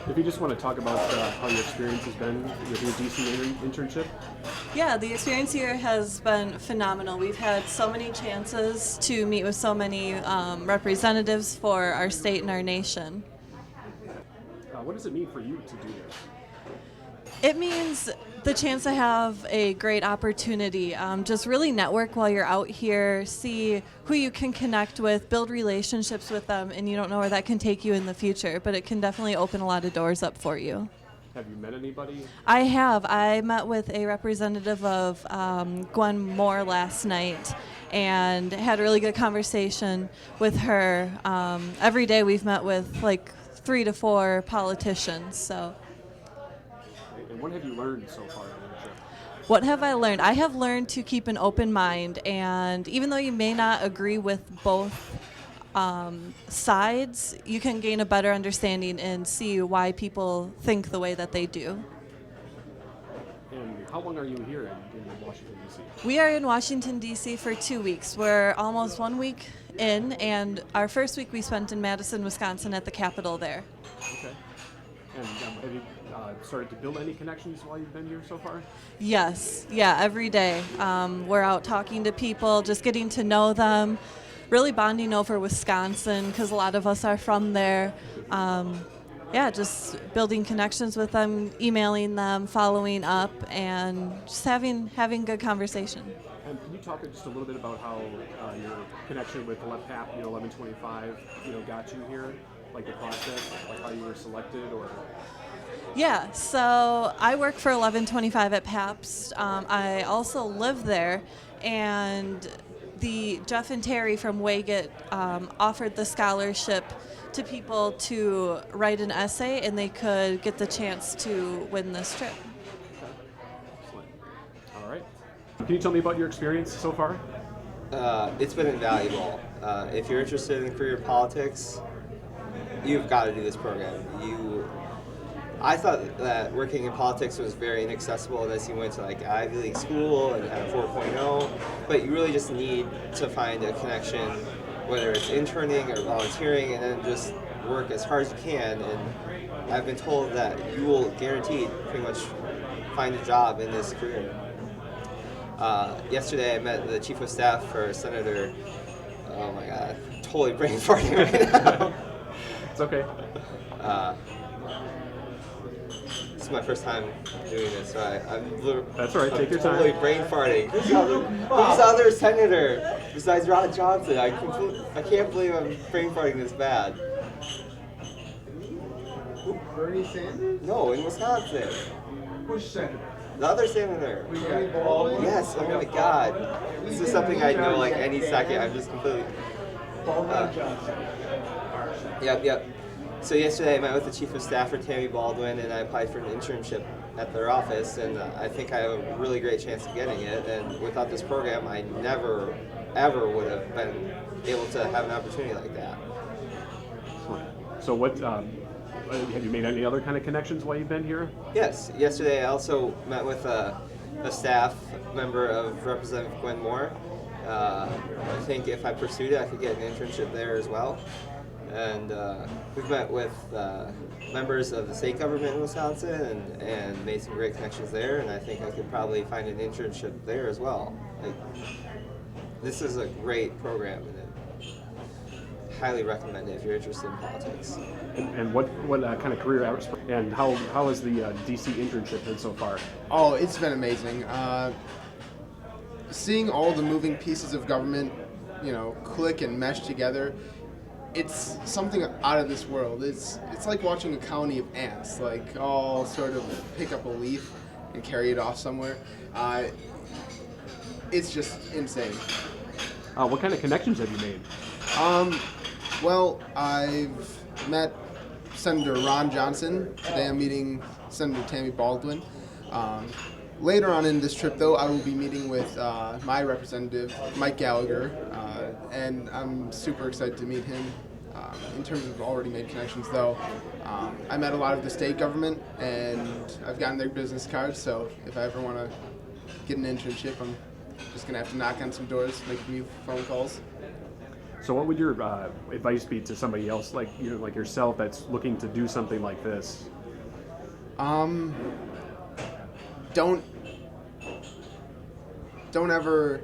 If you just want to talk about how your experience has been with your DC internship. Yeah, the experience here has been phenomenal. We've had so many chances to meet with so many representatives for our state and our nation. What does it mean for you to do this? It means the chance to have a great opportunity. Just really network while you're out here, see who you can connect with, build relationships with them, and you don't know where that can take you in the future, but it can definitely open a lot of doors up for you. Have you met anybody? I have. I met with a representative of Gwen Moore last night and had a really good conversation with her. Every day we've met with like 3 to 4 politicians, so. And what have you learned so far in your trip? What have I learned? I have learned to keep an open mind, and even though you may not agree with both sides, you can gain a better understanding and see why people think the way that they do. And how long are you here in Washington, D.C.? We are in Washington, D.C. for 2 weeks. We're almost 1 week in, and our first week we spent in Madison, Wisconsin at the Capitol there. Okay. And have you started to build any connections while you've been here so far? Yes, yeah, every day. We're out talking to people, just getting to know them, really bonding over Wisconsin because a lot of us are from there. Just building connections with them, emailing them, following up, and just having good conversation. And can you talk just a little bit about how your connection with PAP, 1125, got you here? Like the process, like how you were selected, or? Yeah, so I work for 1125 at PAPS. I also live there, and the Jeff and Terry from Waygate offered the scholarship to people to write an essay, and they could get the chance to win this trip. Excellent. All right. Can you tell me about your experience so far? It's been invaluable. If you're interested in career politics, you've got to do this program. I thought that working in politics was very inaccessible unless you went to like Ivy League school and had a 4.0, but you really just need to find a connection, whether it's interning or volunteering, and then just work as hard as you can. And I've been told that you will guaranteed pretty much find a job in this career. Yesterday I met the chief of staff for Senator, oh my god, totally brain farting right now. It's okay. This is my first time doing this, so That's all right. Take your totally time. brain farting. Who's the other senator besides Ron Johnson? I can't believe I'm brain farting this bad. Bernie Sanders? No, in Wisconsin. Which senator? The other senator. Bernie Baldwin? Yes. Oh my God. This is something I know like any second. I'm just completely. Baldwin Johnson. Yep. So yesterday I met with the chief of staff for Tammy Baldwin, and I applied for an internship at their office, and I think I have a really great chance of getting it. And without this program, I never, ever would have been able to have an opportunity like that. So what, have you made any other kind of connections while you've been here? Yes. Yesterday I also met with a staff member of Representative Gwen Moore. I think if I pursued it, I could get an internship there as well. And we've met with members of the state government in Wisconsin and made some great connections there, and I think I could probably find an internship there as well. Like, this is a great program, and I highly recommend it if you're interested in politics. And what kind of career hours, and how has the DC internship been so far? Oh, it's been amazing. Seeing all the moving pieces of government, click and mesh together, it's something out of this world. It's like watching a colony of ants, like all sort of pick up a leaf and carry it off somewhere. It's just insane. What kind of connections have you made? Well, I've met Senator Ron Johnson. Today I'm meeting Senator Tammy Baldwin. Later on in this trip, though, I will be meeting with my representative, Mike Gallagher, and I'm super excited to meet him. In terms of already made connections, though, I met a lot of the state government, and I've gotten their business cards, so if I ever want to get an internship, I'm just going to have to knock on some doors, make a few phone calls. So what would your advice be to somebody else like yourself that's looking to do something like this? Um, don't ever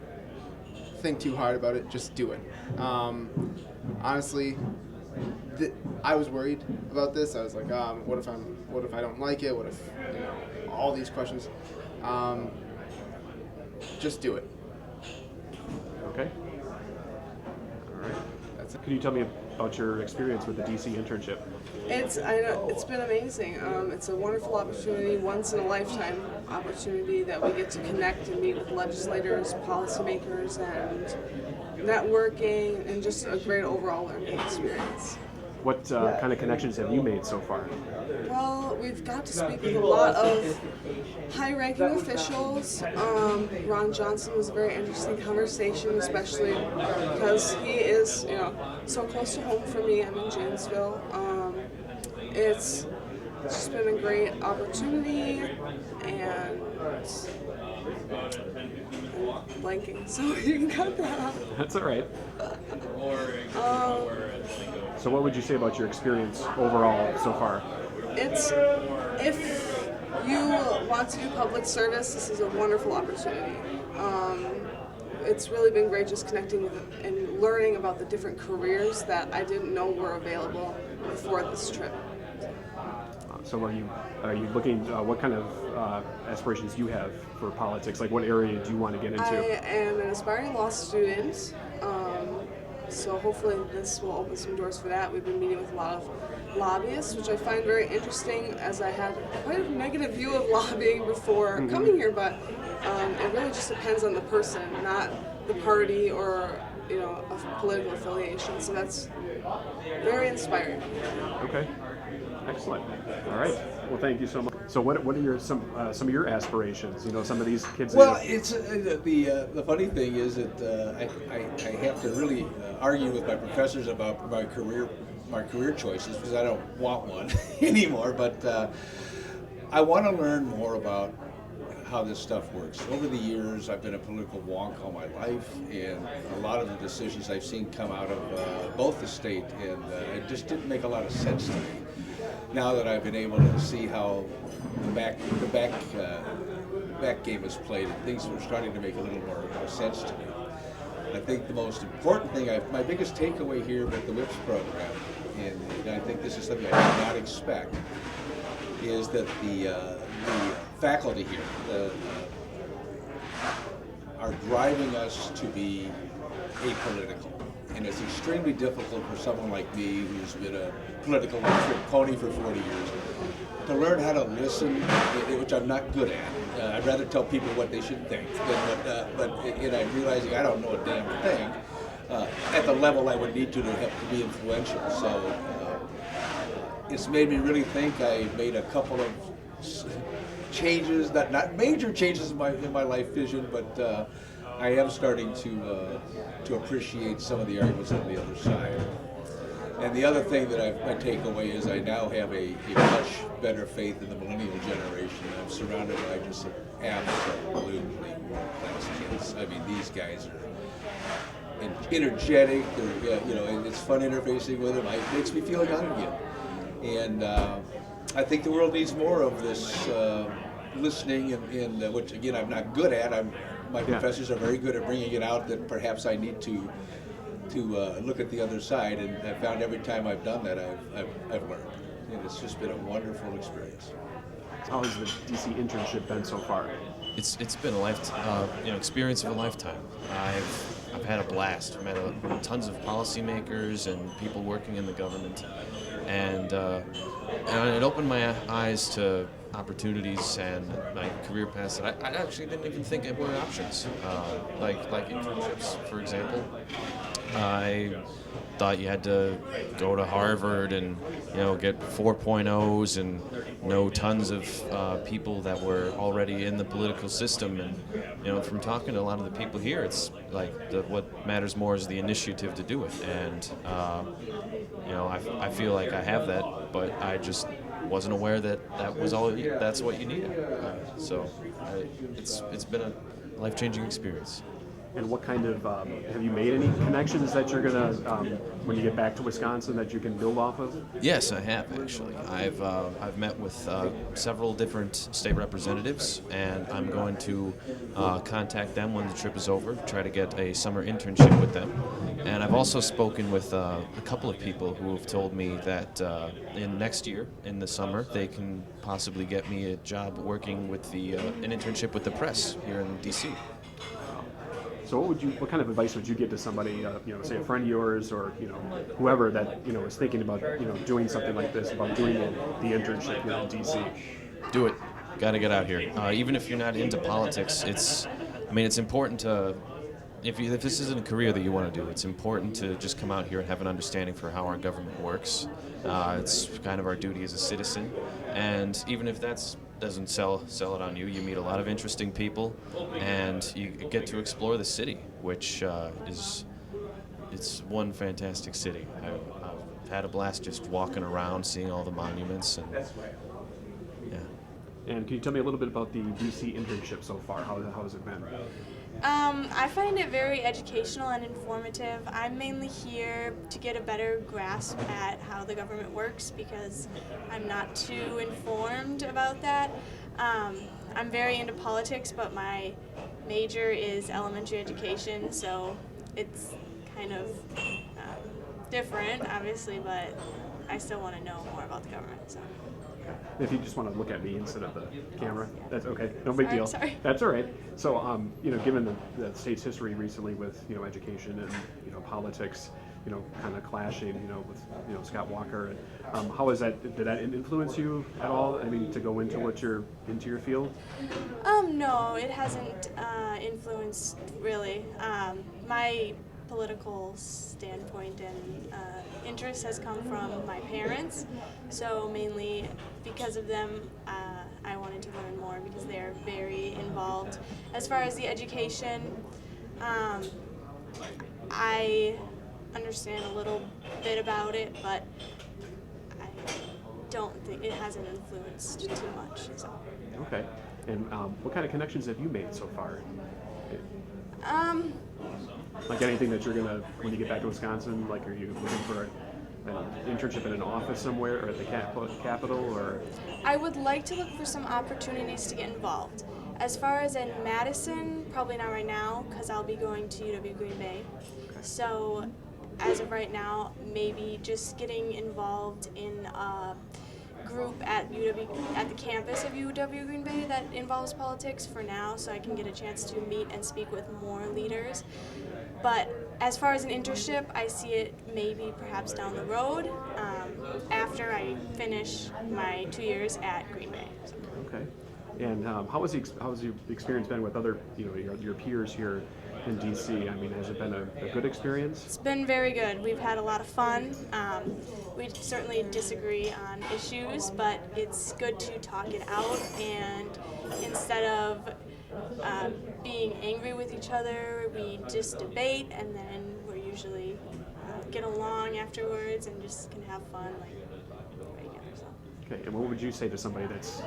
think too hard about it. Just do it. Honestly, I was worried about this. I was like, what if I don't like it? What if, all these questions? Just do it. Okay. All right. That's it. Can you tell me about your experience with the DC internship? It's been amazing. It's a wonderful opportunity, once in a lifetime opportunity that we get to connect and meet with legislators, policymakers, and networking, and just a great overall learning experience. What kind of connections have you made so far? Well, we've got to speak with a lot of high-ranking officials. Ron Johnson was a very interesting conversation, especially because he is, so close to home for me. I'm in Janesville. It's just been a great opportunity, and I'm blanking, so you can cut that out. That's all right. So what would you say about your experience overall so far? If you want to do public service, this is a wonderful opportunity. It's really been great just connecting with and learning about the different careers that I didn't know were available before this trip. So are you looking? What kind of aspirations do you have for politics? Like, what area do you want to get into? I am an aspiring law student, so hopefully this will open some doors for that. We've been meeting with a lot of lobbyists, which I find very interesting, as I had quite a negative view of lobbying before coming here, but it really just depends on the person, not the party or a political affiliation. So that's very inspiring. Okay. Excellent. All right. Well, thank you so much. So, what are some of your aspirations? Some of these kids. Well, it's the funny thing is that I have to really argue with my professors about my career choices, because I don't want one anymore. But I want to learn more about how this stuff works. Over the years, I've been a political wonk all my life, and a lot of the decisions I've seen come out of both the state and it just didn't make a lot of sense to me. Now that I've been able to see how the back game is played, and things are starting to make a little more sense to me. I think the most important thing, my biggest takeaway here with the WHIPS program, and I think this is something I did not expect, is that the faculty here are driving us to be apolitical. And it's extremely difficult for someone like me, who's been a political pony for 40 years, to learn how to listen, which I'm not good at. I'd rather tell people what they should think, but I'm realizing I don't know a damn thing at the level I would need to have to be influential. So it's made me really think. I made a couple of changes, not major changes in my life vision, but I am starting to appreciate some of the arguments on the other side. And the other thing that my takeaway is I now have a much better faith in the millennial generation. I'm surrounded by just absolutely world-class kids. I mean, these guys are energetic. They're, it's fun interfacing with them. It makes me feel young again. And I think the world needs more of this listening, and which again I'm not good at. My professors are very good at bringing it out that perhaps I need to look at the other side, and I found every time I've done that I've learned, and it's just been a wonderful experience. How has the DC internship been so far? It's been a experience of a lifetime. I've had a blast. I've met tons of policymakers and people working in the government, and it opened my eyes to opportunities and my career paths that I actually didn't even think were options, like internships, for example. I thought you had to go to Harvard and get 4.0s and know tons of people that were already in the political system, and from talking to a lot of the people here, it's like what matters more is the initiative to do it, and I feel like I have that, but I just wasn't aware that was all. That's what you needed. So it's been a life-changing experience. And what kind of have you made any connections that you're gonna when you get back to Wisconsin that you can build off of? Yes, I have actually. I've met with several different state representatives, and I'm going to contact them when the trip is over, try to get a summer internship with them. And I've also spoken with a couple of people who have told me that in next year, in the summer, they can possibly get me a job working with an internship with the press here in D.C. So what kind of advice would you give to somebody, say a friend of yours or whoever that is thinking about doing something like this, about doing the internship here in DC? Do it. Got to get out here. Even if you're not into politics, it's important to. If this isn't a career that you want to do, it's important to just come out here and have an understanding for how our government works. It's kind of our duty as a citizen, and even if that doesn't sell it on you, you meet a lot of interesting people, and you get to explore the city, which it's one fantastic city. I've had a blast just walking around, seeing all the monuments, and yeah. And can you tell me a little bit about the DC internship so far? How has it been? I find it very educational and informative. I'm mainly here to get a better grasp at how the government works because I'm not too informed about that. I'm very into politics, but my major is elementary education, so it's kind of different, obviously, but I still want to know more about the government. So. If you just want to look at me instead of the camera, that's okay. No big deal. Sorry. That's all right. So, given the state's history recently with education and politics, kind of clashing, with Scott Walker, and how is that? Did that influence you at all? I mean, to go into your field? No, it hasn't influenced really. My political standpoint and interest has come from my parents, so mainly because of them I wanted to learn more because they're very involved. As far as the education, I understand a little bit about it, but I don't think it hasn't influenced too much. So. Okay. And what kind of connections have you made so far? Like anything that you're gonna, when you get back to Wisconsin, like are you looking for an internship in an office somewhere or at the Capitol or? I would like to look for some opportunities to get involved. As far as in Madison, probably not right now because I'll be going to UW Green Bay. So as of right now, maybe just getting involved in a group at at the campus of UW Green Bay that involves politics for now, so I can get a chance to meet and speak with more leaders. But as far as an internship, I see it maybe perhaps down the road after I finish my 2 years at Green Bay. So. Okay. And how has your experience been with other your peers here in DC? I mean, has it been a good experience? It's been very good. We've had a lot of fun. We certainly disagree on issues, but it's good to talk it out, and instead of being angry with each other, we just debate, and then we're usually get along afterwards and just can have fun regular. So. Okay, and what would you say to somebody that's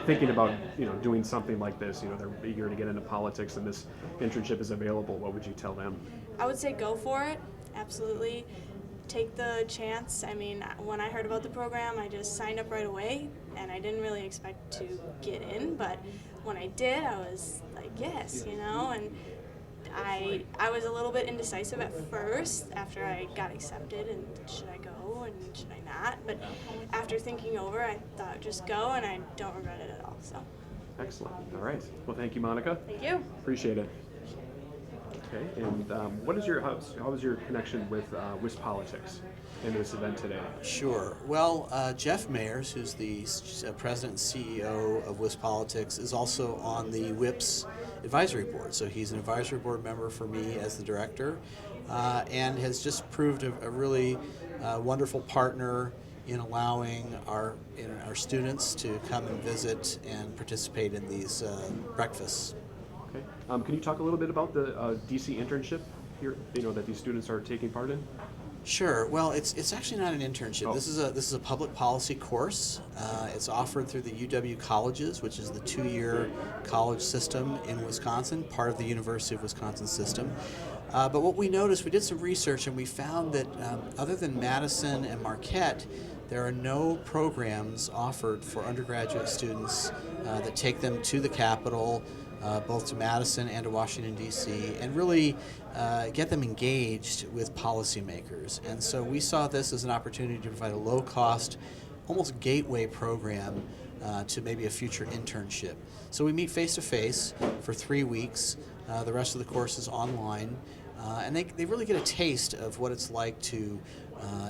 thinking about doing something like this? They're eager to get into politics, and this internship is available. What would you tell them? I would say go for it. Absolutely, take the chance. I mean, when I heard about the program, I just signed up right away, and I didn't really expect to get in, but when I did, I was like, yes, and I was a little bit indecisive at first after I got accepted, and should I go and should I not? But after thinking over, I thought just go, and I don't regret it at all. So. Excellent. All right. Well, thank you, Monica. Thank you. Appreciate it. Okay. And how was your connection with politics in this event today? Sure. Well, Jeff Mayers, who's the president and CEO of WisPolitics, is also on the WIP's advisory board. So he's an advisory board member for me as the director, and has just proved a really wonderful partner in allowing our students to come and visit and participate in these breakfasts. Okay. Can you talk a little bit about the DC internship here? That these students are taking part in? Sure. Well, it's actually not an internship. Oh. This is a public policy course. It's offered through the UW colleges, which is the 2-year college system in Wisconsin, part of the University of Wisconsin system. But what we noticed, we did some research and we found that other than Madison and Marquette, there are no programs offered for undergraduate students that take them to the Capitol, both to Madison and to Washington, D.C., and really get them engaged with policymakers. And so we saw this as an opportunity to provide a low-cost, almost gateway program to maybe a future internship. So we meet face-to-face for 3 weeks. The rest of the course is online. And they really get a taste of what it's like to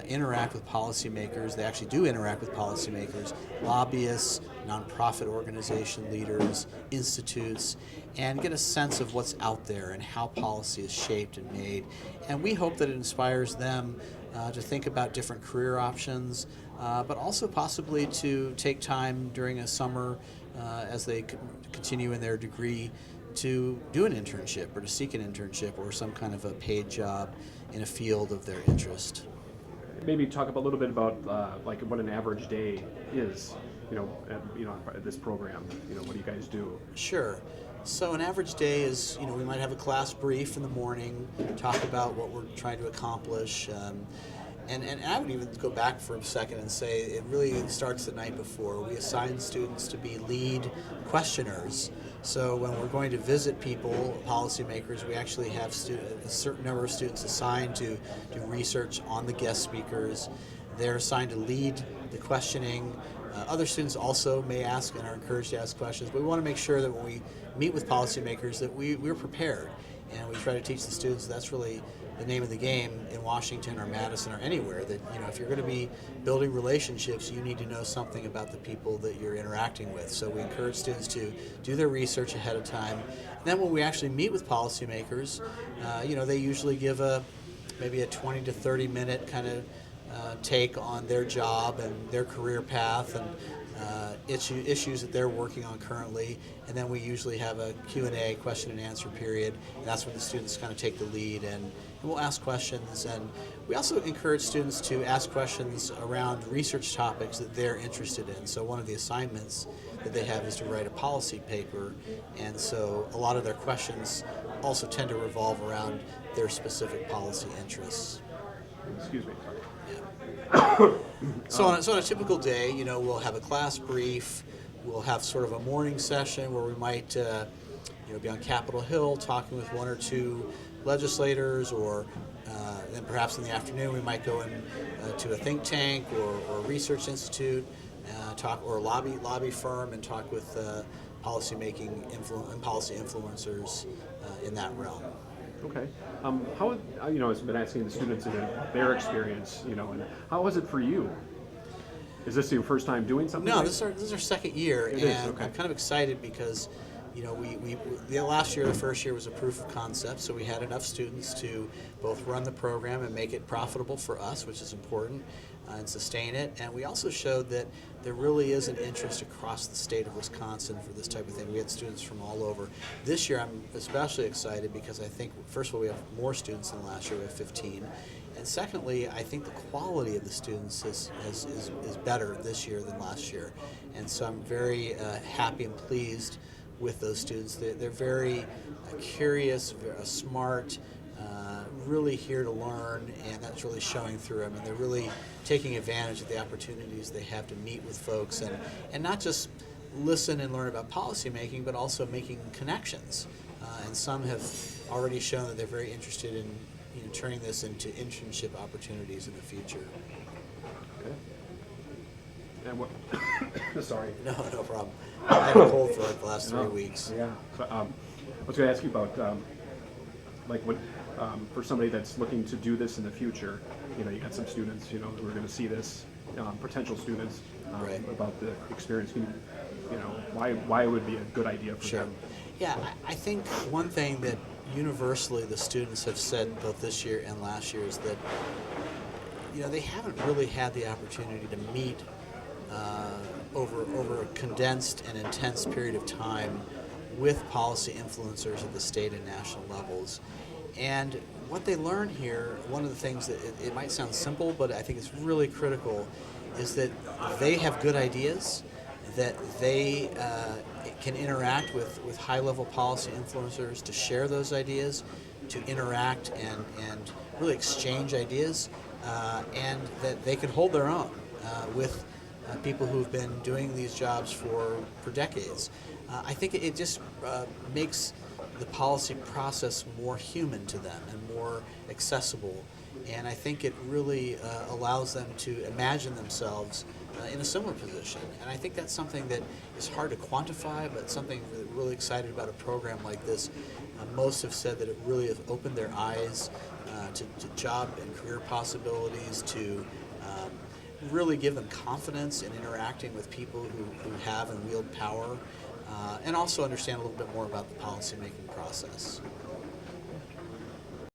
interact with policymakers. They actually do interact with policymakers, lobbyists, nonprofit organization leaders, institutes, and get a sense of what's out there and how policy is shaped and made. And we hope that it inspires them to think about different career options, but also possibly to take time during a summer as they continue in their degree to do an internship or to seek an internship or some kind of a paid job in a field of their interest. Maybe talk a little bit about like what an average day is, at this program. What do you guys do? Sure. So an average day is, we might have a class brief in the morning, talk about what we're trying to accomplish. And I would even go back for a second and say it really starts the night before. We assign students to be lead questioners. So when we're going to visit people, policymakers, we actually have a certain number of students assigned to do research on the guest speakers. They're assigned to lead the questioning. Other students also may ask and are encouraged to ask questions, but we want to make sure that when we meet with policymakers that we're prepared. And we try to teach the students that's really the name of the game in Washington or Madison or anywhere, that if you're going to be building relationships, you need to know something about the people that you're interacting with. So we encourage students to do their research ahead of time. And then when we actually meet with policymakers, they usually give maybe a 20 to 30 minute kind of take on their job and their career path and issues that they're working on currently, and then we usually have a Q&A, question and answer period, and that's when the students kind of take the lead and we'll ask questions. And we also encourage students to ask questions around research topics that they're interested in. So one of the assignments that they have is to write a policy paper, and so a lot of their questions also tend to revolve around their specific policy interests. Excuse me, sorry. So on a typical day, we'll have a class brief, we'll have sort of a morning session where we might be on Capitol Hill talking with one or two legislators, or then perhaps in the afternoon we might go to a think tank or a research institute, or a lobby firm and talk with policymaking and policy influencers in that realm. Okay. How, I've been asking the students in their experience, and how was it for you? Is this your first time doing something? No, this is our second year, It and is, okay. I'm kind of excited because, the first year was a proof of concept, so we had enough students to both run the program and make it profitable for us, which is important, and sustain it. And we also showed that there really is an interest across the state of Wisconsin for this type of thing. We had students from all over. This year I'm especially excited because I think, first of all, we have more students than last year. We have 15. And secondly, I think the quality of the students is better this year than last year. And so I'm very happy and pleased with those students. They're very curious, very smart, really here to learn, and that's really showing through them. And they're really taking advantage of the opportunities they have to meet with folks and not just listen and learn about policy making, but also making connections. And some have already shown that they're very interested in turning this into internship opportunities in the future. Okay. And what? Sorry. No problem. I had a cold for like the last 3 weeks. Yeah. So, I was going to ask you about for somebody that's looking to do this in the future. You got some students, who are going to see this, potential students, Right. about the experience. Why it would be a good idea for Sure. them. Yeah, I think one thing that universally the students have said both this year and last year is that they haven't really had the opportunity to meet over a condensed and intense period of time with policy influencers at the state and national levels. And what they learn here, one of the things that it might sound simple, but I think it's really critical, is that they have good ideas, that they can interact with high-level policy influencers to share those ideas, to interact and really exchange ideas, and that they can hold their own with people who've been doing these jobs for decades. I think it just makes the policy process more human to them and more accessible. And I think it really allows them to imagine themselves in a similar position. And I think that's something that is hard to quantify, but something that we're really excited about a program like this. Most have said that it really has opened their eyes to job and career possibilities, to really give them confidence in interacting with people who have and wield power, and also understand a little bit more about the policymaking process.